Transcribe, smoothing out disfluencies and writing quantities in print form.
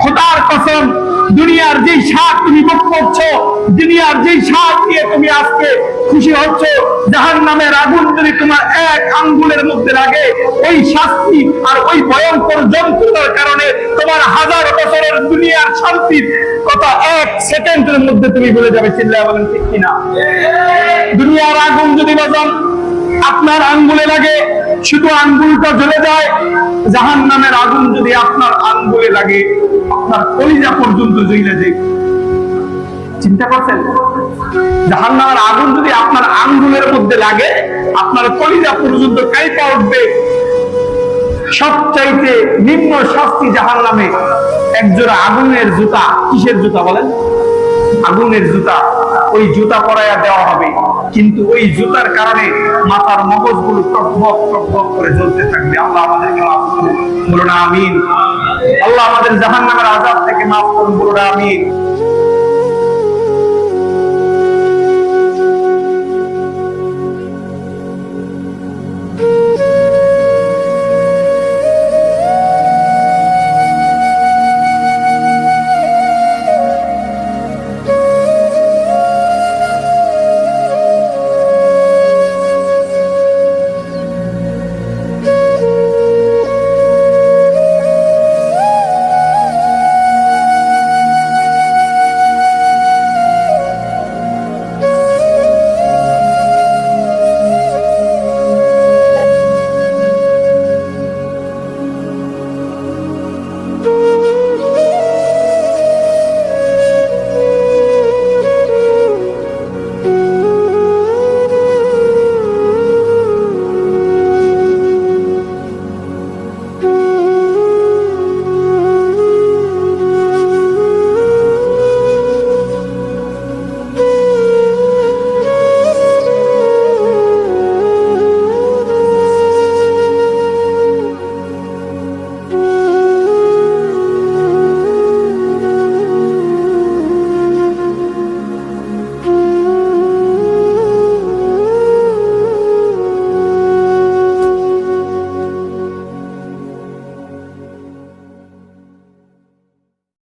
খোদার কসম, দুনিয়ার যেই স্বাদ তুমি ভোগ করছো, দুনিয়ার যেই স্বাদ দিয়ে তুমি আজকে খুশি হচ্ছ, জাহান্নামের আগুন যদি তোমার এক আঙ্গুলের মধ্যে লাগে, ওই শাস্তি আর ওই ভয়ঙ্কর যন্ত্রণার কারণে তোমার হাজার বছরের দুনিয়ার শান্তির কথা এক সেকেন্ডের মধ্যে তুমি ভুলে যাবে। চিল্লায় বলেন ঠিক কিনা? দুনিয়ার আগুন যদি বাজান আপনার আঙ্গুলে লাগে, শুধু আঙ্গুলটা জ্বলে যায়। জাহান্নামের আগুন যদি আপনার আঙ্গুলে লাগে, আপনার কলিজা পর্যন্ত জ্বলে যায়। চিন্তা করছেন? জাহান্নামের আগুন যদি আপনার আঙ্গুলের মধ্যে লাগে, আপনার কলিজা পর্যন্ত কাঁপা উঠবে। সবচাইতে নিম্ন শাস্তি জাহান্নামে একজোড়া আগুনের জুতা। কিসের জুতা বলেন? আগুনের জুতা। ওই জুতা পরাইয়া দেওয়া হবে, কিন্তু ওই জুতার কারণে মাথার মগজগুলো টকবক টকবক করে জ্বলতে থাকবে। আল্লাহ আমাদেরকে মাফ করুন, বলুন আমিন। আল্লাহ আমাদের জাহান্নামের আযাব থেকে মাফ করুন, বলুন আমিন।